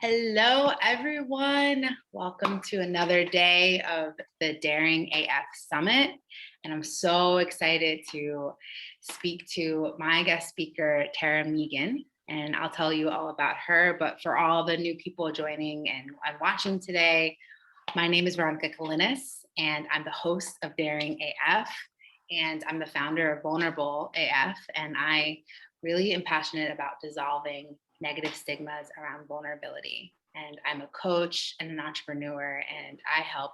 Hello, everyone. Welcome to another day of the Daring AF Summit. And I'm so excited to speak to my guest speaker, Tara Meegan. And I'll tell you all about her. But for all the new people joining and watching today, my name is Veronica Kalinis, and I'm the host of Daring AF. And I'm the founder of Vulnerable AF. And I really am passionate about dissolving negative stigmas around vulnerability. And I'm a coach and an entrepreneur, and I help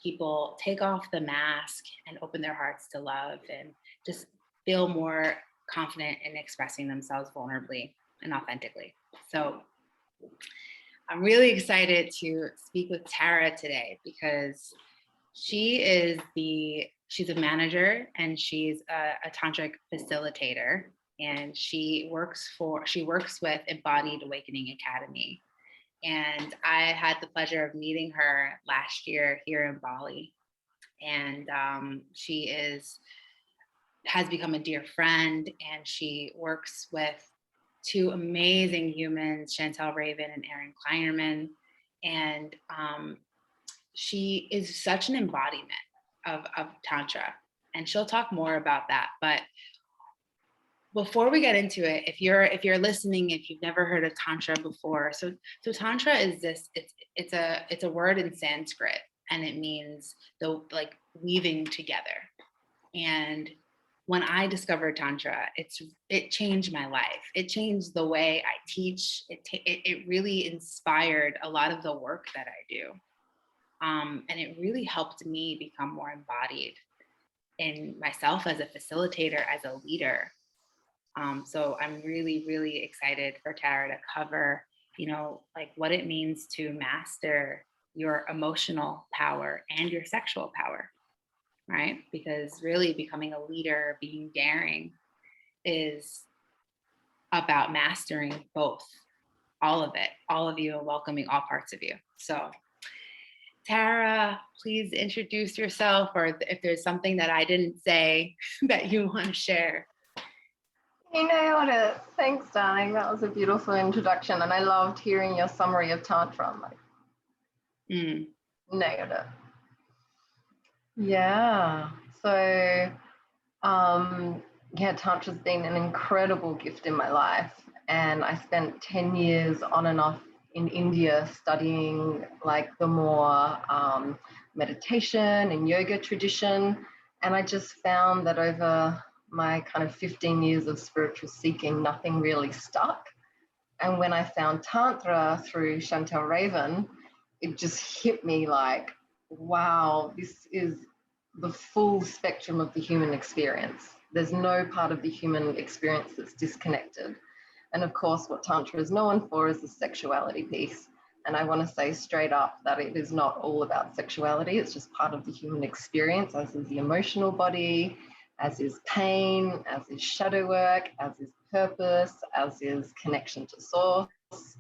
people take off the mask and open their hearts to love and just feel more confident in expressing themselves vulnerably and authentically. So I'm really excited to speak with Tara today because she's a manager and she's a tantric facilitator, and she works with Embodied Awakening Academy. And I had the pleasure of meeting her last year here in Bali. And she has become a dear friend, and she works with two amazing humans, Chantel Raven and Erin Kleinerman. And she is such an embodiment of Tantra. And she'll talk more about that. But before we get into it, if you're listening, if you've never heard of Tantra before, so Tantra is this, it's a word in Sanskrit, and it means like weaving together. And when I discovered Tantra, it changed my life. It changed the way I teach. It really inspired a lot of the work that I do. And it really helped me become more embodied in myself as a facilitator, as a leader. So I'm really, really excited for Tara to cover, like what it means to master your emotional power and your sexual power, right? Because really becoming a leader, being daring, is about mastering both, all of it, all of you, and welcoming all parts of you. So Tara, please introduce yourself, or if there's something that I didn't say that you want to share. You nailed it. Thanks, darling. That was a beautiful introduction, and I loved hearing your summary of Tantra. Nailed it. Yeah. So, Tantra's been an incredible gift in my life, and I spent 10 years on and off in India studying like the more meditation and yoga tradition, and I just found that over my kind of 15 years of spiritual seeking, nothing really stuck. And when I found Tantra through Chantel Raven, it just hit me like, wow, this is the full spectrum of the human experience. There's no part of the human experience that's disconnected. And of course, what Tantra is known for is the sexuality piece. And I want to say straight up that it is not all about sexuality. It's just part of the human experience, as is the emotional body, as is pain, as is shadow work, as is purpose, as is connection to source.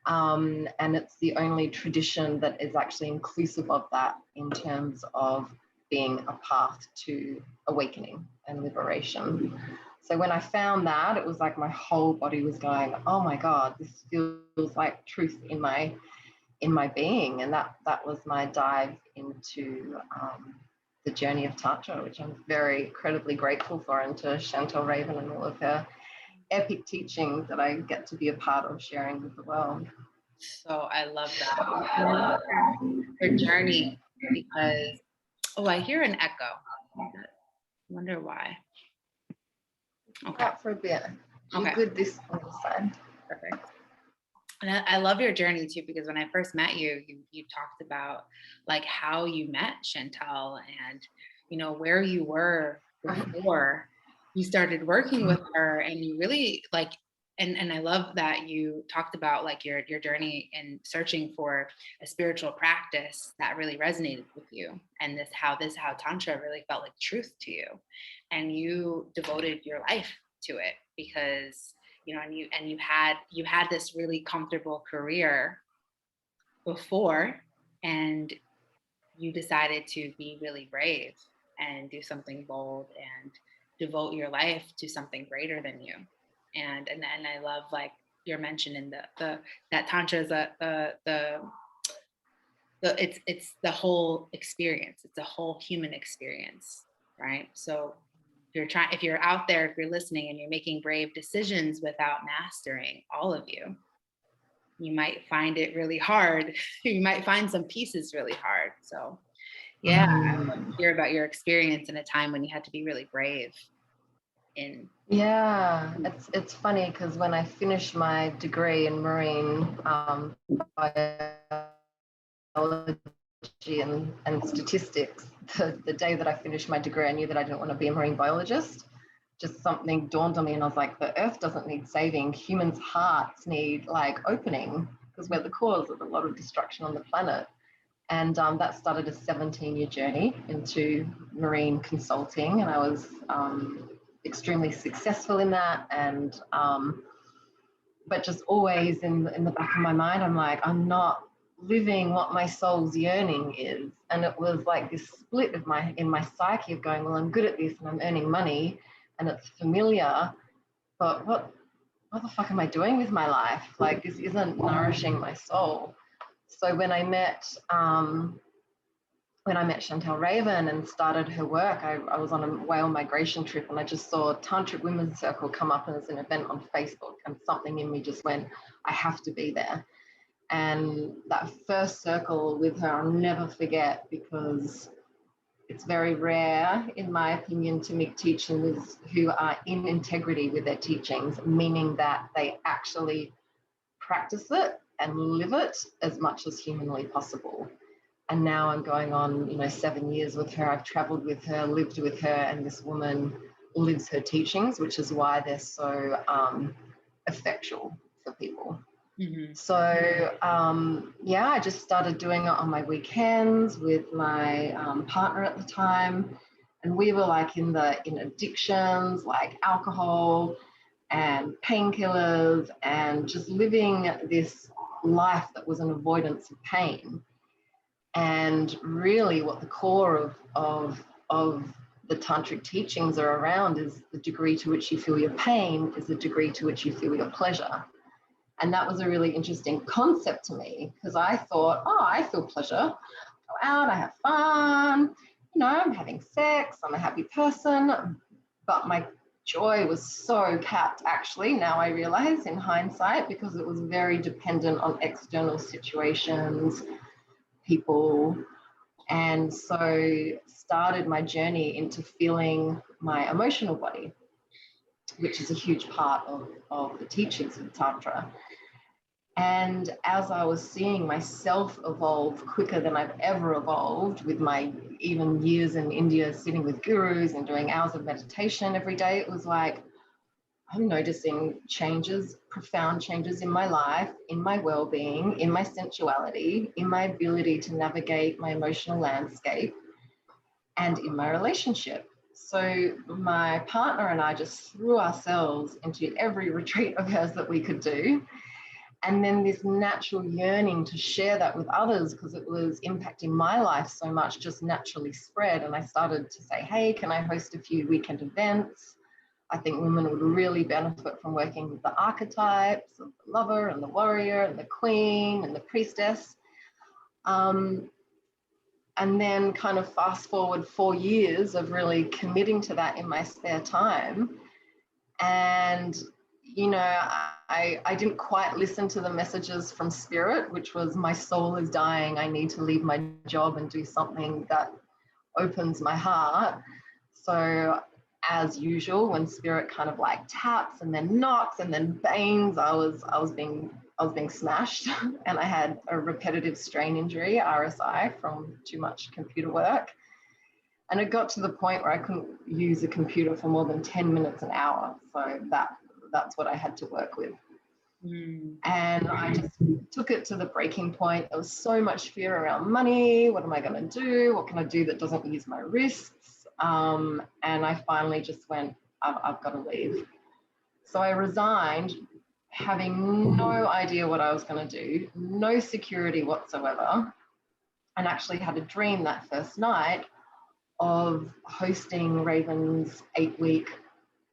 And it's the only tradition that is actually inclusive of that in terms of being a path to awakening and liberation. So when I found that, it was like my whole body was going, oh my God, this feels like truth in my being. And that was my dive into the journey of Tantra, which I'm very incredibly grateful for, and to Chantel Raven and all of her epic teachings that I get to be a part of sharing with the world. So I love that. I love her journey because, I hear an echo. I wonder why. Okay. Out for a bit. Okay. Good this on the side. Perfect. And I love your journey too, because when I first met you, you talked about like how you met Chantel and, where you were before you started working with her, and you really like, and I love that you talked about like your journey in searching for a spiritual practice that really resonated with you, and how Tantra really felt like truth to you, and you devoted your life to it because and you had this really comfortable career before, and you decided to be really brave and do something bold and devote your life to something greater than you. And I love like you're mentioning that tantra is it's the whole experience. It's a whole human experience, right? So if you're out there, if you're listening and you're making brave decisions without mastering all of you, you might find it really hard. You might find some pieces really hard. So yeah, I would love to hear about your experience in a time when you had to be really brave in. Yeah, it's funny because when I finished my degree in marine biology and statistics, the day that I finished my degree, I knew that I didn't want to be a marine biologist. Just something dawned on me, and I was like, the earth doesn't need saving. Humans' hearts need like opening, because we're the cause of a lot of destruction on the planet. And that started a 17-year journey into marine consulting, and I was extremely successful in that. And but just always in the back of my mind, I'm like, I'm not living what my soul's yearning is. And it was like this split of in my psyche of going, well, I'm good at this and I'm earning money and it's familiar, but what the fuck am I doing with my life? Like, this isn't nourishing my soul. So when I met Chantel Raven and started her work, I was on a whale migration trip, and I just saw Tantric Women's Circle come up as an event on Facebook, and something in me just went, I have to be there. And that first circle with her, I'll never forget, because it's very rare, in my opinion, to meet teachers who are in integrity with their teachings, meaning that they actually practice it and live it as much as humanly possible. And now I'm going on, 7 years with her. I've traveled with her, lived with her, and this woman lives her teachings, which is why they're so effectual for people. Mm-hmm. So, I just started doing it on my weekends with my partner at the time. And we were like in addictions, like alcohol and painkillers, and just living this life that was an avoidance of pain. And really what the core of the tantric teachings are around is the degree to which you feel your pain is the degree to which you feel your pleasure. And that was a really interesting concept to me, because I thought, I feel pleasure, go out, I have fun, I'm having sex, I'm a happy person. But my joy was so capped, actually, now I realize in hindsight, because it was very dependent on external situations, people. And so started my journey into feeling my emotional body, which is a huge part of the teachings of Tantra. And as I was seeing myself evolve quicker than I've ever evolved, with my even years in India sitting with gurus and doing hours of meditation every day, it was like, I'm noticing changes, profound changes in my life, in my well-being, in my sensuality, in my ability to navigate my emotional landscape, and in my relationship. So my partner and I just threw ourselves into every retreat of hers that we could do. And then this natural yearning to share that with others, because it was impacting my life so much, just naturally spread. And I started to say, hey, can I host a few weekend events? I think women would really benefit from working with the archetypes of the lover and the warrior and the queen and the priestess. And then kind of fast forward 4 years of really committing to that in my spare time. And, I didn't quite listen to the messages from spirit, which was, my soul is dying. I need to leave my job and do something that opens my heart. So as usual, when spirit kind of like taps and then knocks and then bangs, I was being smashed, and I had a repetitive strain injury, RSI, from too much computer work. And it got to the point where I couldn't use a computer for more than 10 minutes an hour. So that's what I had to work with. And I just took it to the breaking point. There was so much fear around money. What am I going to do? What can I do that doesn't use my wrists? And I finally just went, I've got to leave. So I resigned, having no idea what I was going to do, no security whatsoever, and actually had a dream that first night of hosting Raven's 8-week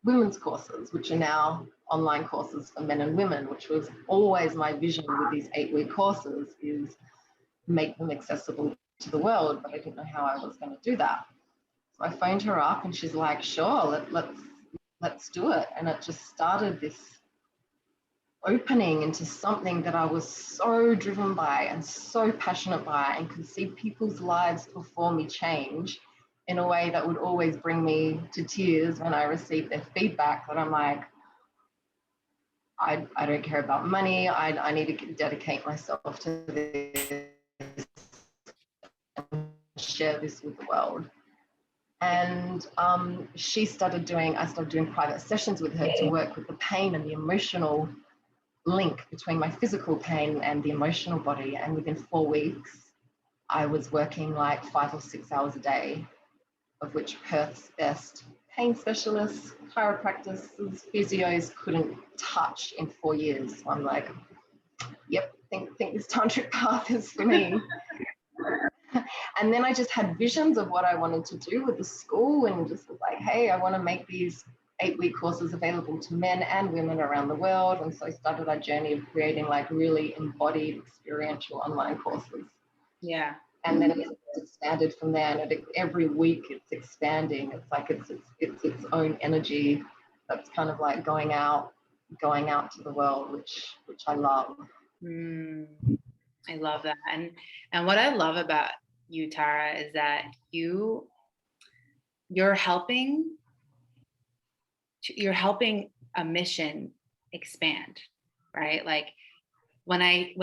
women's courses, which are now online courses for men and women, which was always my vision with these 8-week courses, is make them accessible to the world, but I didn't know how I was going to do that. So I phoned her up and she's like, sure, let's do it. And it just started this opening into something that I was so driven by and so passionate by, and could see people's lives before me change in a way that would always bring me to tears when I received their feedback, that I'm like, I don't care about money. I need to dedicate myself to this and share this with the world. And I started doing private sessions with her to work with the pain and the emotional link between my physical pain and the emotional body. And within 4 weeks, I was working like 5 or 6 hours a day, of which Perth's best pain specialists, chiropractors, physios couldn't touch in 4 years. So I'm like, yep, think this tantric path is for me. And then I just had visions of what I wanted to do with the school, and just was like, hey, I want to make these 8-week courses available to men and women around the world. And so I started our journey of creating like really embodied experiential online courses. Yeah. And then it's expanded from there, and every week it's expanding. It's like it's its own energy that's kind of like going out to the world, which I love. I love that. And what I love about you, Tara, is that you're helping a mission expand, right? Like when I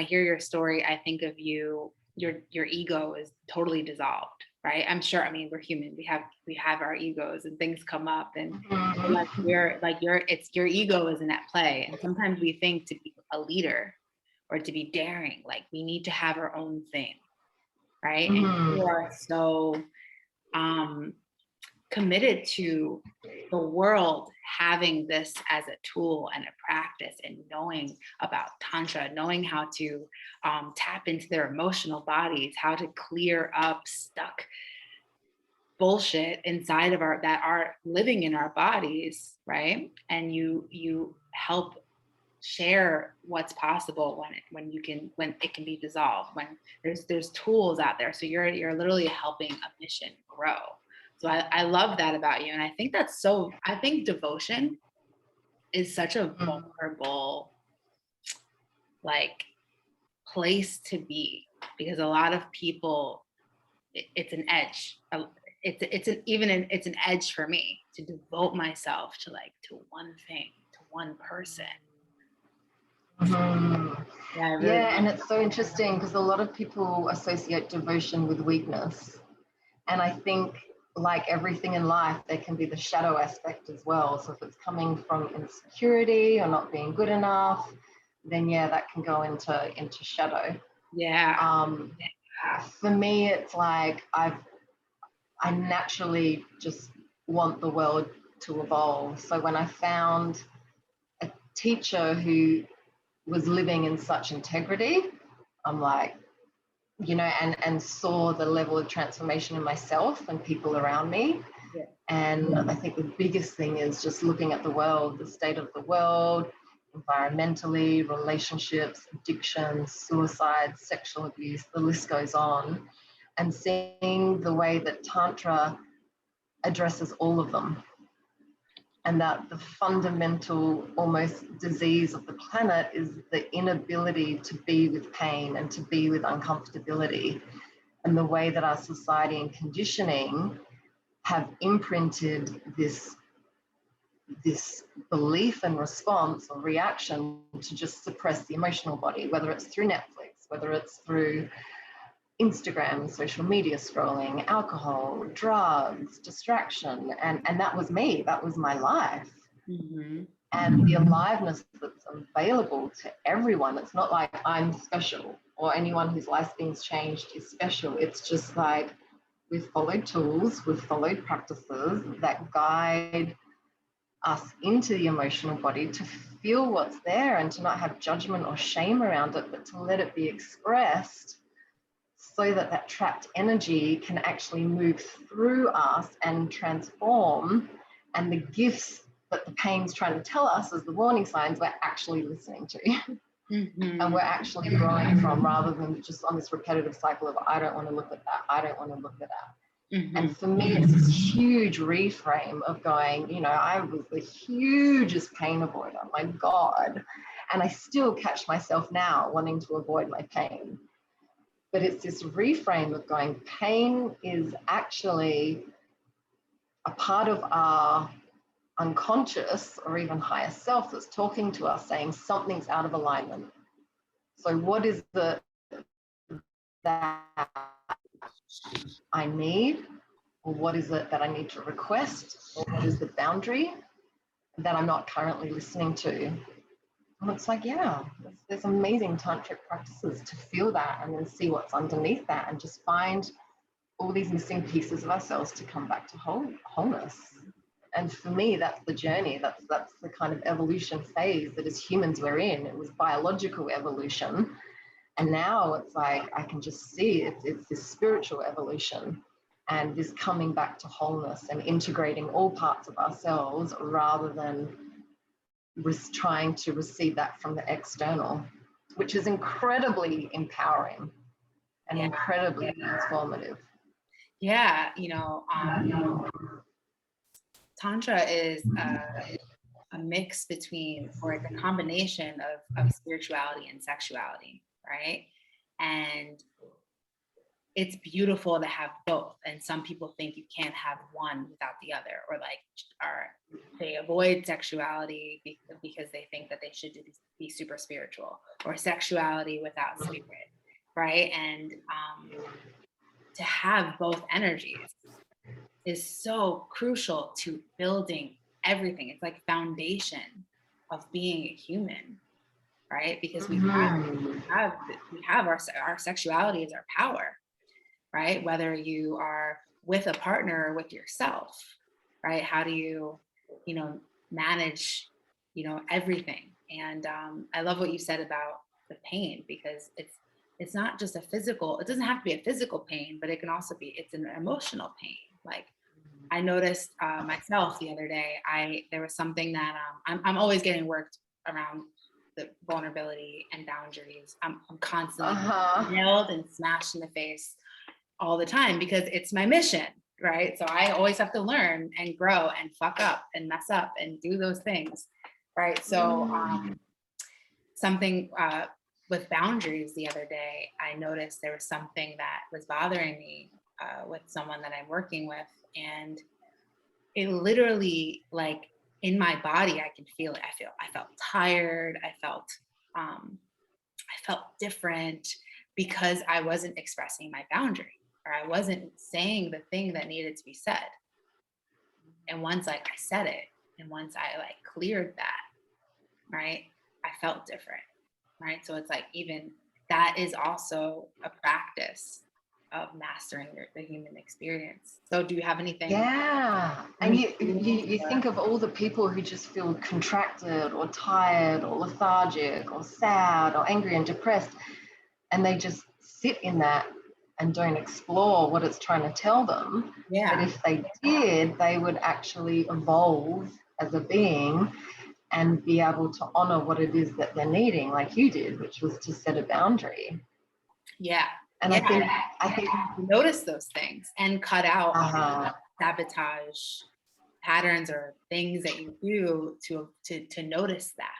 hear your story, I think of you, your ego is totally dissolved, right? I'm sure, I mean, we're human. We have our egos and things come up, and your ego isn't at play. And sometimes we think to be a leader or to be daring, like we need to have our own thing, right? And you are so committed to the world having this as a tool and a practice, and knowing about Tantra, knowing how to tap into their emotional bodies, how to clear up stuck bullshit inside of that are living in our bodies, right? And you help share what's possible when it can be dissolved, when there's tools out there. So you're literally helping a mission grow. So I love that about you. And I think I think devotion is such a vulnerable like place to be, because a lot of people, it's an edge. It's an edge for me to devote myself to one thing, to one person. Yeah, and it's so interesting because a lot of people associate devotion with weakness. And I think, like everything in life, there can be the shadow aspect as well. So if it's coming from insecurity or not being good enough, then yeah, that can go into shadow. Yeah. For me, it's like I naturally just want the world to evolve. So when I found a teacher who was living in such integrity, I'm like, and saw the level of transformation in myself and people around me. Yeah. And I think the biggest thing is just looking at the world, the state of the world, environmentally, relationships, addictions, suicide, sexual abuse, the list goes on, and seeing the way that Tantra addresses all of them. And that the fundamental almost disease of the planet is the inability to be with pain and to be with uncomfortability. And the way that our society and conditioning have imprinted this belief and response or reaction to just suppress the emotional body, whether it's through Netflix, whether it's through Instagram, social media scrolling, alcohol, drugs, distraction. And that was me. That was my life. And the aliveness that's available to everyone. It's not like I'm special or anyone whose life's been changed is special. It's just like we've followed tools, we've followed practices that guide us into the emotional body to feel what's there and to not have judgment or shame around it, but to let it be expressed, so that trapped energy can actually move through us and transform and the gifts that the pain's trying to tell us as the warning signs we're actually listening to. And we're actually growing from, rather than just on this repetitive cycle of, I don't want to look at that, I don't want to look at that. And for me, it's this huge reframe of going, you know, I was the hugest pain avoider, my God. And I still catch myself now wanting to avoid my pain. But it's this reframe of going, pain is actually a part of our unconscious or even higher self that's talking to us, saying something's out of alignment. So what is it that I need, or what is it that I need to request, or what is the boundary that I'm not currently listening to? And it's like, yeah, there's amazing tantric practices to feel that and then see what's underneath that and just find all these missing pieces of ourselves to come back to wholeness. And for me, that's the journey. That's the kind of evolution phase that as humans we're in. It was biological evolution. And now it's like, I can just see it's this spiritual evolution and this coming back to wholeness and integrating all parts of ourselves rather than trying to receive that from the external, which is incredibly empowering and incredibly transformative. Yeah, Tantra is a mix between, or it's a combination of spirituality and sexuality, right? And it's beautiful to have both. And some people think you can't have one without the other, or they avoid sexuality because they think that they should be super spiritual, or sexuality without spirit, right? And to have both energies is so crucial to building everything. It's like foundation of being a human, right? Because we have our sexuality is our power, right? Whether you are with a partner or with yourself, right? How do you, manage, everything? And I love what you said about the pain, because it's not just a physical, it doesn't have to be a physical pain, but it can also be, it's an emotional pain. Like I noticed myself the other day, there was something that I'm always getting worked around the vulnerability and boundaries. I'm constantly nailed and smashed in the face all the time because it's my mission, right? So I always have to learn and grow and fuck up and mess up and do those things, right? So something with boundaries the other day, I noticed there was something that was bothering me with someone that I'm working with, and it literally, like in my body, I can feel it. I felt tired. I felt different because I wasn't expressing my boundary, or I wasn't saying the thing that needed to be said. And once I said it, and once I cleared that, right, I felt different, right? So it's like, even that is also a practice of mastering the human experience. So do you have anything? Yeah. And you think of all the people who just feel contracted or tired or lethargic or sad or angry and depressed, and they just sit in that and don't explore what it's trying to tell them. Yeah. But if they did, they would actually evolve as a being and be able to honor what it is that they're needing, like you did, which was to set a boundary. Yeah. And yeah. I think notice those things and cut out sabotage patterns or things that you do to notice that,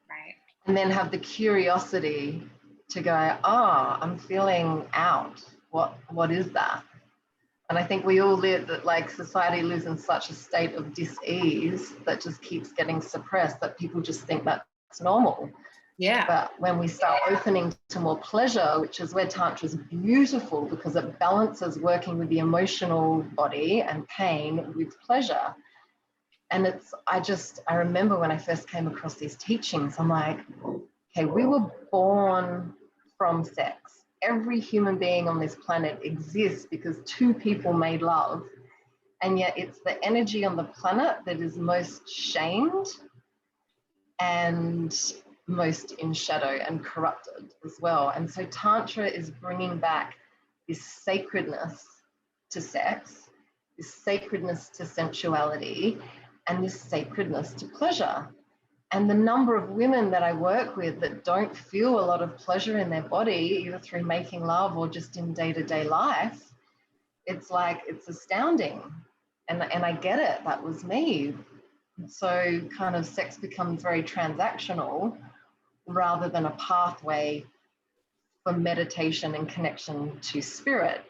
right? And then have the curiosity to go, I'm feeling out. What is that? And I think we all live that, like, society lives in such a state of dis-ease that just keeps getting suppressed, that people just think that's normal. Yeah. But when we start opening to more pleasure, which is where Tantra is beautiful, because it balances working with the emotional body and pain with pleasure. And I remember when I first came across these teachings, I'm like, okay, we were born from sex. Every human being on this planet exists because two people made love. And yet it's the energy on the planet that is most shamed and most in shadow and corrupted as well. And so Tantra is bringing back this sacredness to sex this sacredness to sensuality and this sacredness to pleasure. And the number of women that I work with that don't feel a lot of pleasure in their body, either through making love or just in day-to-day life, it's like, it's astounding. And I get it, that was me. So kind of sex becomes very transactional rather than a pathway for meditation and connection to spirit.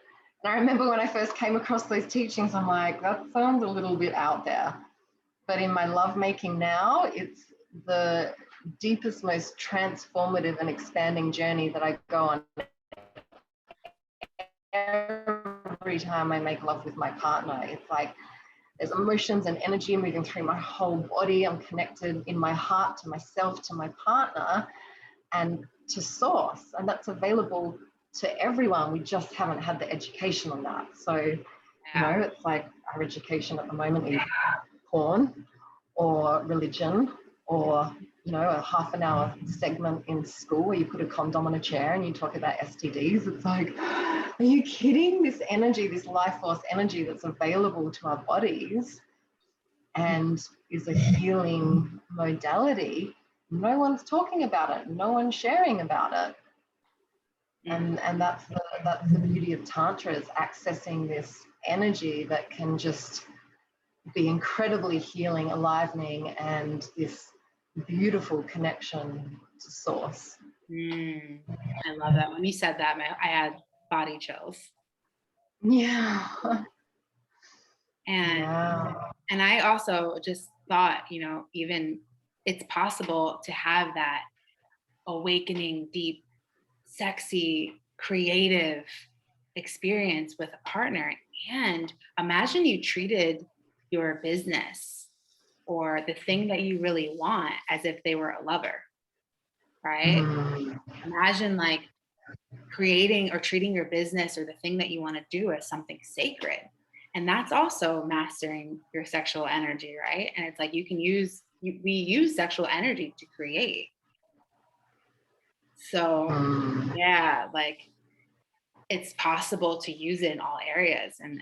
And I remember when I first came across those teachings, I'm like, that sounds a little bit out there. But in my lovemaking now, it's the deepest, most transformative and expanding journey that I go on every time I make love with my partner. It's like there's emotions and energy moving through my whole body. I'm connected in my heart to myself, to my partner, and to source. And that's available to everyone. We just haven't had the education on that. So, you know, it's like our education at the moment is porn or religion, or, you know, a half an hour segment in school where you put a condom on a chair and you talk about STDs. It's like, are you kidding? This energy, this life force energy that's available to our bodies and is a healing modality, no one's talking about it. No one's sharing about it. And that's the beauty of Tantra, is accessing this energy that can just be incredibly healing, enlivening, and this beautiful connection to source. I love that. When you said that, I had body chills. Yeah. And I also just thought, you know, even it's possible to have that awakening, deep, sexy, creative experience with a partner. And imagine you treated your business or the thing that you really want as if they were a lover, right? Imagine like creating or treating your business or the thing that you want to do as something sacred. And that's also mastering your sexual energy, right? And it's like we use sexual energy to create. So yeah, like it's possible to use it in all areas. And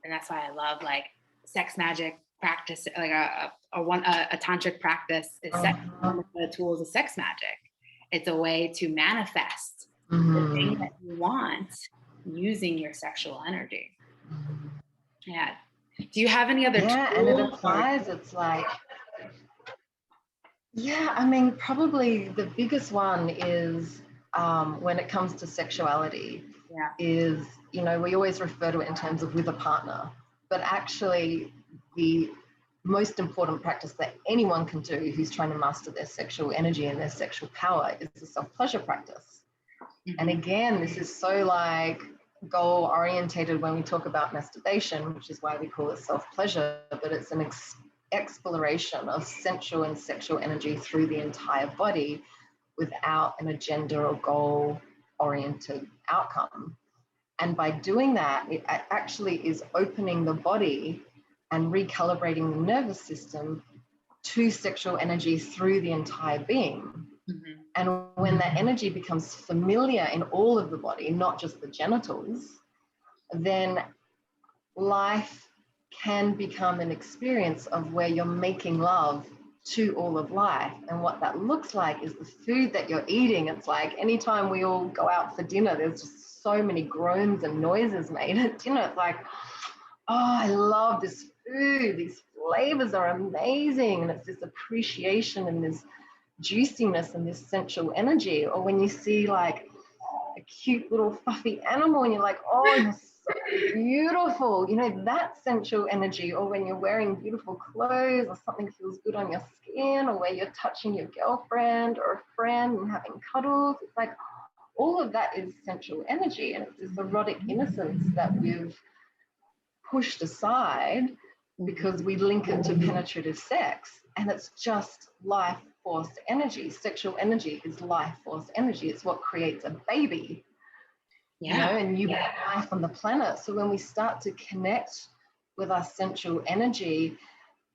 that's why I love like sex magic practice, like a tantric practice is one of the tools of sex magic. It's a way to manifest the thing that you want using your sexual energy. Yeah. Do you have any other tools? And it applies, it's like, I mean, probably the biggest one is when it comes to sexuality, is, you know, we always refer to it in terms of with a partner, but actually the most important practice that anyone can do who's trying to master their sexual energy and their sexual power is the self-pleasure practice. And again, this is so like goal orientated when we talk about masturbation, which is why we call it self-pleasure, but it's an exploration of sensual and sexual energy through the entire body without an agenda or goal oriented outcome. And by doing that, it actually is opening the body and recalibrating the nervous system to sexual energy through the entire being. And when that energy becomes familiar in all of the body, not just the genitals, then life can become an experience of where you're making love to all of life. And what that looks like is the food that you're eating. It's like anytime we all go out for dinner, there's just so many groans and noises made at dinner. It's like, oh, I love this food. These flavors are amazing. And it's this appreciation and this juiciness and this sensual energy. Or when you see like a cute little fluffy animal and you're like, oh, you're so beautiful, you know, that sensual energy. Or when you're wearing beautiful clothes or something feels good on your skin, or where you're touching your girlfriend or a friend and having cuddles, it's like all of that is sensual energy. And it's this erotic innocence that we've pushed aside because we link it to penetrative sex, and it's just life force energy. Sexual energy is life force energy. It's what creates a baby, you know, and you bring life on the planet. So when we start to connect with our sensual energy,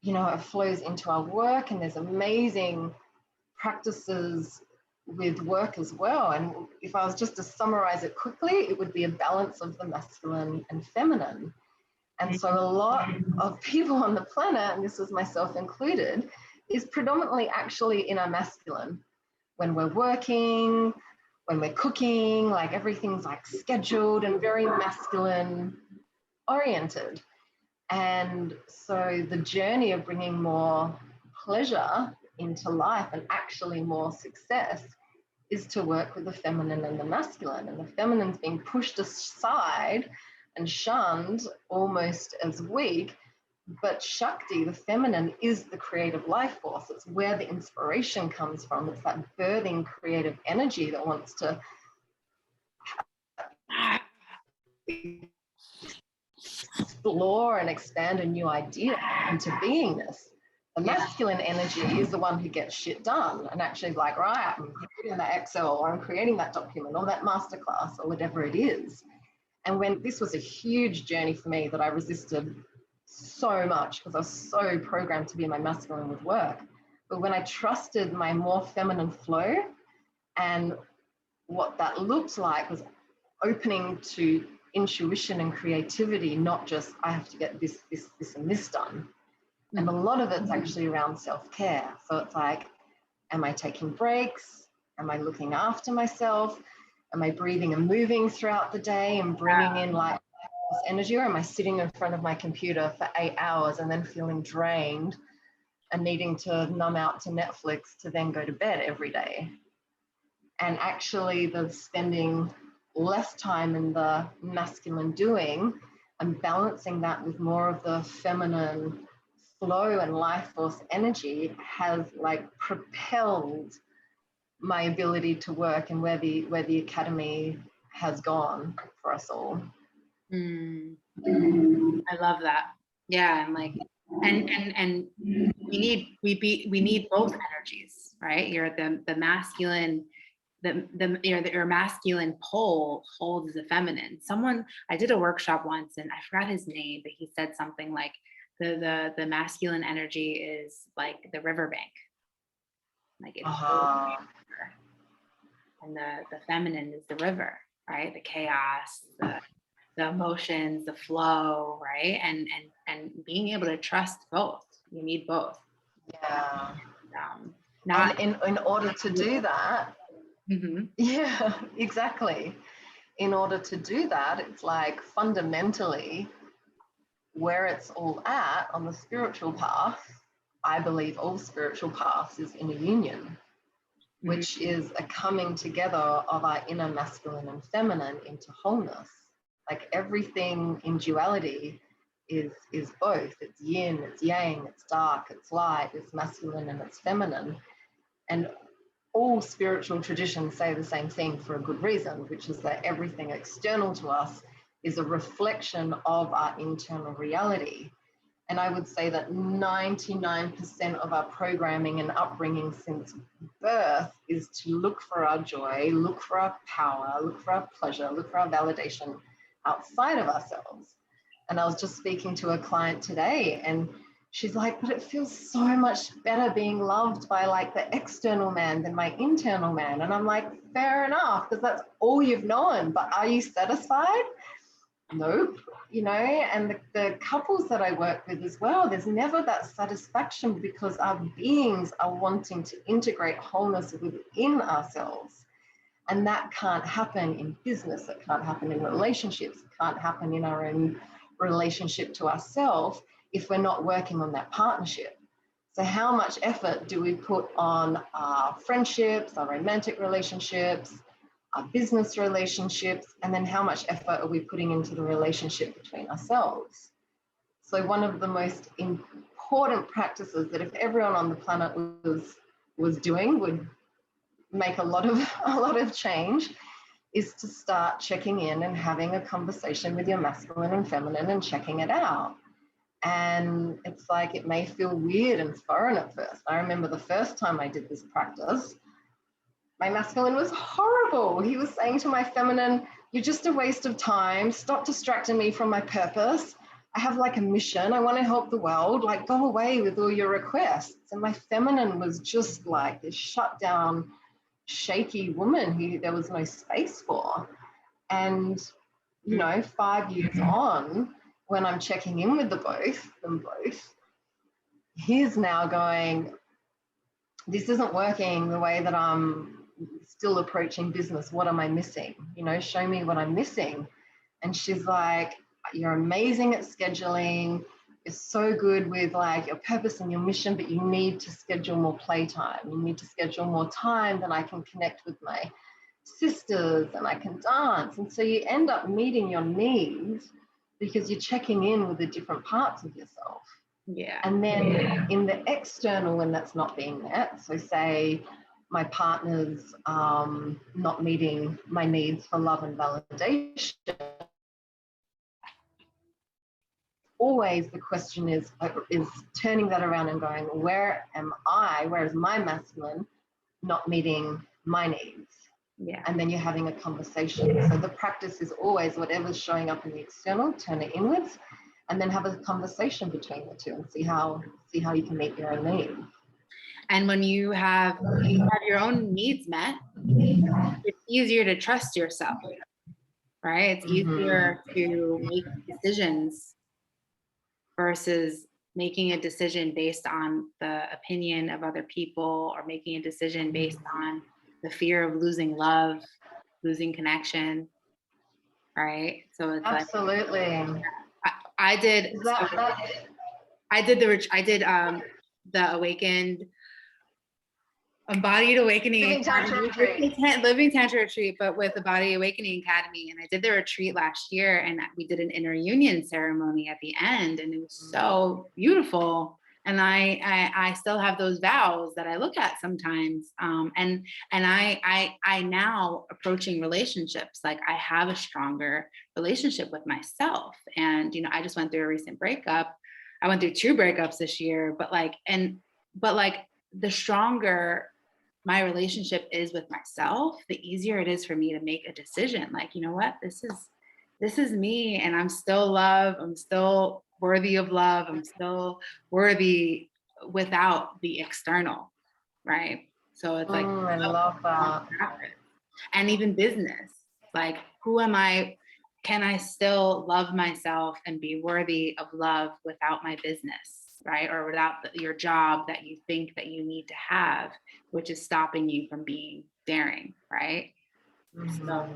you know, it flows into our work, and there's amazing practices with work as well. And if I was just to summarize it quickly, it would be a balance of the masculine and feminine. And so a lot of people on the planet, and this was myself included, is predominantly actually in our masculine. When we're working, when we're cooking, like everything's like scheduled and very masculine oriented. And so the journey of bringing more pleasure into life and actually more success is to work with the feminine and the masculine. And the feminine's being pushed aside and shunned almost as weak. But Shakti, the feminine, is the creative life force. It's where the inspiration comes from. It's that birthing creative energy that wants to explore and expand a new idea into beingness. The masculine energy is the one who gets shit done and actually like, right, I'm creating that Excel or I'm creating that document or that masterclass or whatever it is. And when this was a huge journey for me that I resisted so much because I was so programmed to be my masculine with work. But when I trusted my more feminine flow, and what that looked like was opening to intuition and creativity, not just I have to get this, and this done. And a lot of it's actually around self-care. So it's like, am I taking breaks? Am I looking after myself? Am I breathing and moving throughout the day and bringing in like energy, or am I sitting in front of my computer for 8 hours and then feeling drained and needing to numb out to Netflix to then go to bed every day? And actually the spending less time in the masculine doing and balancing that with more of the feminine flow and life force energy has like propelled my ability to work and where the academy has gone for us all. I love that. Yeah, and like, and we need both energies, right? You're the masculine, your masculine pole holds the feminine. I did a workshop once, and I forgot his name, but he said something like the masculine energy is like the riverbank, like it's and the feminine is the river, right? The chaos, the emotions, the flow, right? And being able to trust both. You need both. Yeah. Not in order to do that, yeah, exactly. In order to do that, it's like fundamentally where it's all at on the spiritual path. I believe all spiritual paths is in a union, which is a coming together of our inner masculine and feminine into wholeness. Like everything in duality is both. It's yin, it's yang, it's dark, it's light, it's masculine and it's feminine. And all spiritual traditions say the same thing for a good reason, which is that everything external to us is a reflection of our internal reality. And I would say that 99% of our programming and upbringing since birth is to look for our joy, look for our power, look for our pleasure, look for our validation outside of ourselves. And I was just speaking to a client today, and she's like, but it feels so much better being loved by like the external man than my internal man. And I'm like, fair enough, because that's all you've known. But are you satisfied? Nope. You know, and the couples that I work with as well, there's never that satisfaction because our beings are wanting to integrate wholeness within ourselves. And that can't happen in business. It can't happen in relationships. It can't happen in our own relationship to ourselves if we're not working on that partnership. So how much effort do we put on our friendships, our romantic relationships, our business relationships, and then how much effort are we putting into the relationship between ourselves? So one of the most important practices that if everyone on the planet was doing would make a lot of change is to start checking in and having a conversation with your masculine and feminine and checking it out. And it's like, it may feel weird and foreign at first. I remember the first time I did this practice, my masculine was horrible. He was saying to my feminine, you're just a waste of time. Stop distracting me from my purpose. I have like a mission. I want to help the world. Like, go away with all your requests. And my feminine was just like this shut down, shaky woman who there was no space for. And, you know, 5 years on, when I'm checking in with them both, he's now going, this isn't working the way that I'm still approaching business. What am I missing? You know, show me what I'm missing. And she's like, you're amazing at scheduling. You're so good with like your purpose and your mission, but you need to schedule more playtime. You need to schedule more time that I can connect with my sisters and I can dance. And so you end up meeting your needs because you're checking in with the different parts of yourself. Yeah. And then in the external, when that's not being met, so say my partner's not meeting my needs for love and validation, always the question is turning that around and going, where is my masculine not meeting my needs? Yeah. And then you're having a conversation. So the practice is always whatever's showing up in the external, turn it inwards, and then have a conversation between the two and see how you can meet your own needs. And when you have your own needs met, it's easier to trust yourself, right? It's easier to make decisions versus making a decision based on the opinion of other people, or making a decision based on the fear of losing love, losing connection, right? So it's absolutely. Like, I did the awakened Embodied Awakening Living Tantra Retreat. Living Tantra Retreat, but with the Body Awakening Academy. And I did the retreat last year, and we did an inner union ceremony at the end, and it was so beautiful. And I still have those vows that I look at sometimes. And I now approaching relationships, like I have a stronger relationship with myself. And, you know, I just went through a recent breakup. I went through 2 breakups this year, but the stronger my relationship is with myself, the easier it is for me to make a decision. Like, you know what, this is me, and I'm still love. I'm still worthy of love. I'm still worthy without the external, right? So it's like, I love that. And even business, like, who am I? Can I still love myself and be worthy of love without my business? Right? Or without your job that you think that you need to have, which is stopping you from being daring, right? So,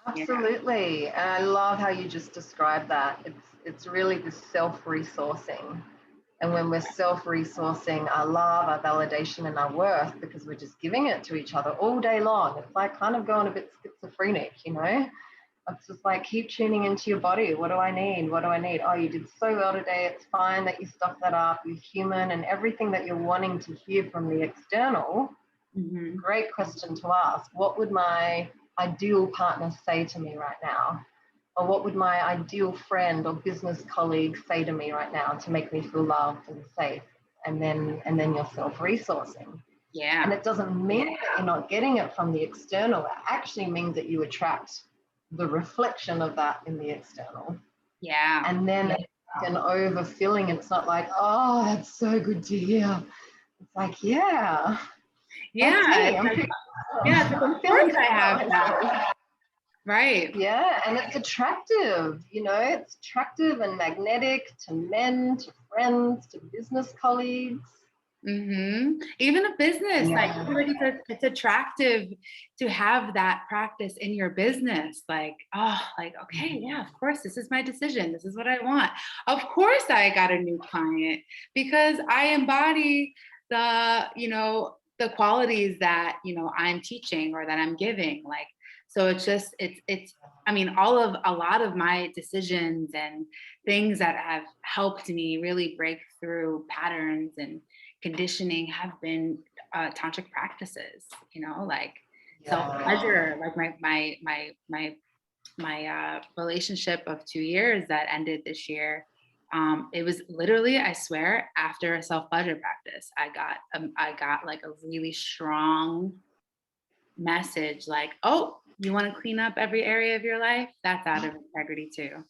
absolutely. Yeah. And I love how you just described that. It's really the self-resourcing. And when we're self-resourcing our love, our validation, and our worth, because we're just giving it to each other all day long, it's like kind of going a bit schizophrenic, you know? It's just like, keep tuning into your body. What do I need? What do I need? Oh, you did so well today. It's fine that you stuffed that up. You're human, and everything that you're wanting to hear from the external. Great question to ask. What would my ideal partner say to me right now? Or what would my ideal friend or business colleague say to me right now to make me feel loved and safe? And then you're self-resourcing. Yeah. And it doesn't mean that you're not getting it from the external. It actually means that you attract the reflection of that in the external. Yeah. And then it's an overfilling. It's not like, oh, that's so good to hear. It's like, yeah. Yeah. Of course I have that. Right. Yeah. And it's attractive, you know, it's attractive and magnetic to men, to friends, to business colleagues. Even a business, like it's attractive to have that practice in your business. Like, oh, like, okay, yeah, of course, this is my decision. This is what I want. Of course, I got a new client because I embody the, you know, the qualities that, you know, I'm teaching or that I'm giving. Like, so it's just, I mean, a lot of my decisions and things that have helped me really break through patterns and conditioning have been tantric practices, you know, like self-pleasure, like my relationship of 2 years that ended this year. It was literally, I swear, after a self-pleasure practice, I got like a really strong message, like, oh, you want to clean up every area of your life? That's out of integrity too.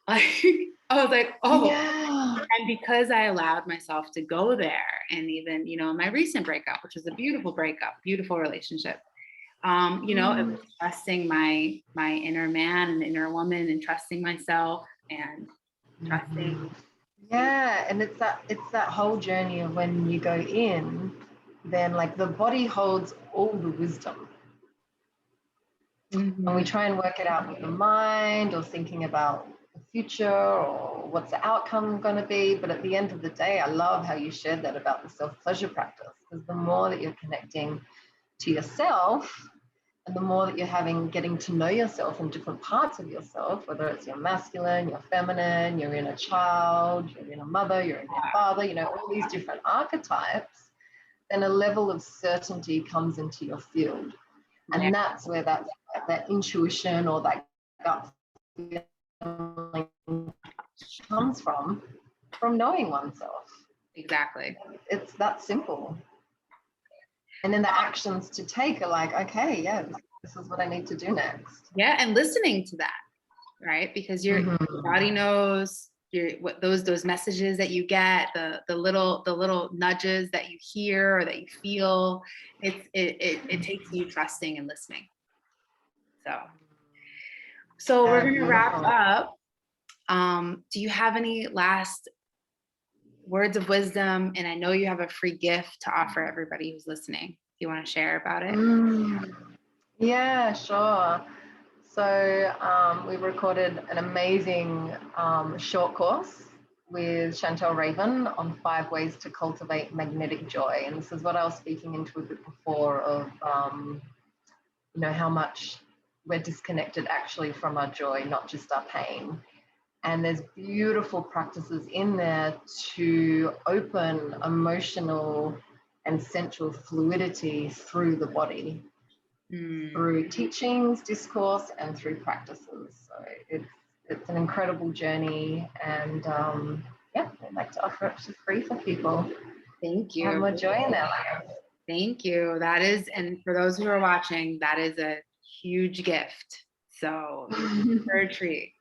Like, I was like, oh, yeah. And because I allowed myself to go there, and even, you know, my recent breakup, which was a beautiful breakup, beautiful relationship, you know, it was trusting my inner man and inner woman and trusting myself, and trusting. Yeah, and it's that whole journey of when you go in, then like the body holds all the wisdom. And we try and work it out with the mind or thinking about the future or what's the outcome going to be. But at the end of the day, I love how you shared that about the self-pleasure practice, because the more that you're connecting to yourself and the more that you're getting to know yourself in different parts of yourself, whether it's your masculine, your feminine, your inner child, your inner mother, your inner father, all these different archetypes, then a level of certainty comes into your field. And that's where that intuition or that gut feeling comes from knowing oneself. Exactly. It's that simple. And then the actions to take are like, okay, yeah, this is what I need to do next. Yeah, and listening to that, right? Because your body knows what those messages that you get, the little nudges that you hear or that you feel. It takes you trusting and listening. So we're gonna wrap up. Do you have any last words of wisdom? And I know you have a free gift to offer everybody who's listening. Do you want to share about it? Yeah, sure. So we recorded an amazing short course with Chantel Raven on 5 ways to cultivate magnetic joy. And this is what I was speaking into a bit before of, how much we're disconnected actually from our joy, not just our pain. And there's beautiful practices in there to open emotional and sensual fluidity through the body, through teachings, discourse, and through practices. So it's an incredible journey, and I'd like to offer it for free for people. Thank you. Have more joy in their life. Thank you. That is, and for those who are watching, that is a huge gift. So for a treat.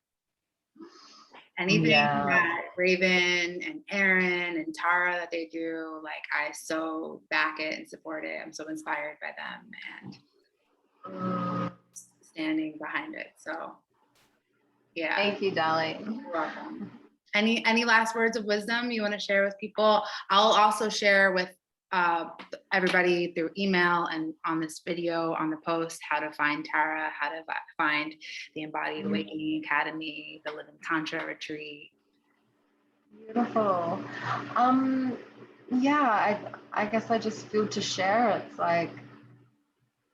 Anything that Raven and Erin and Tara that they do, like I so back it and support it. I'm so inspired by them and standing behind it. So yeah. Thank you, darling. You're welcome. Any last words of wisdom you want to share with people? I'll also share with everybody through email and on this video, on the post, how to find Tara, how to find the Embodied Awakening Academy, the Living Tantra Retreat. Beautiful. I guess I just feel to share. It's like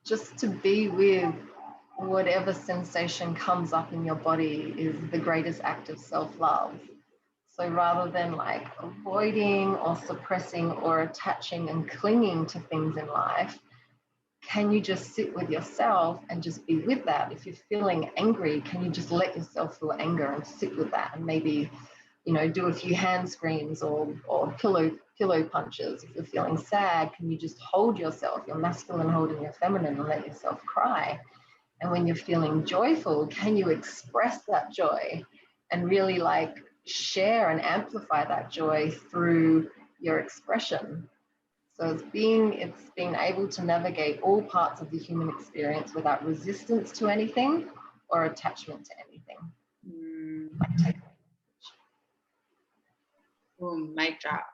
just to be with whatever sensation comes up in your body is the greatest act of self-love. So rather than like avoiding or suppressing or attaching and clinging to things in life, can you just sit with yourself and just be with that? If you're feeling angry, can you just let yourself feel anger and sit with that, and maybe, do a few hand screams or pillow punches? If you're feeling sad, can you just hold yourself, your masculine holding your feminine, and let yourself cry? And when you're feeling joyful, can you express that joy and really like share and amplify that joy through your expression? So it's being able to navigate all parts of the human experience without resistance to anything or attachment to anything. Boom, mic drop.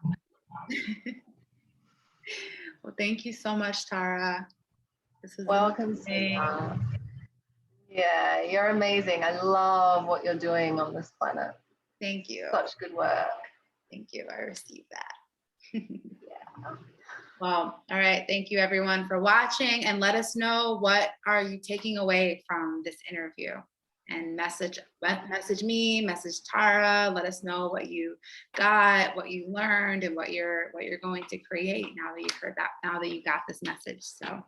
Well, thank you so much, Tara. This was welcome, Sarah. Yeah, you're amazing. I love what you're doing on this planet. Thank you. Such good work. Thank you. I received that. Yeah. Well, all right. Thank you everyone for watching, and let us know what are you taking away from this interview, and message me, message Tara. Let us know what you got, what you learned, and what you're going to create now that you've heard that, now that you got this message. So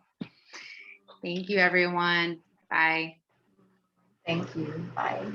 thank you everyone. Bye. Thank you. Bye.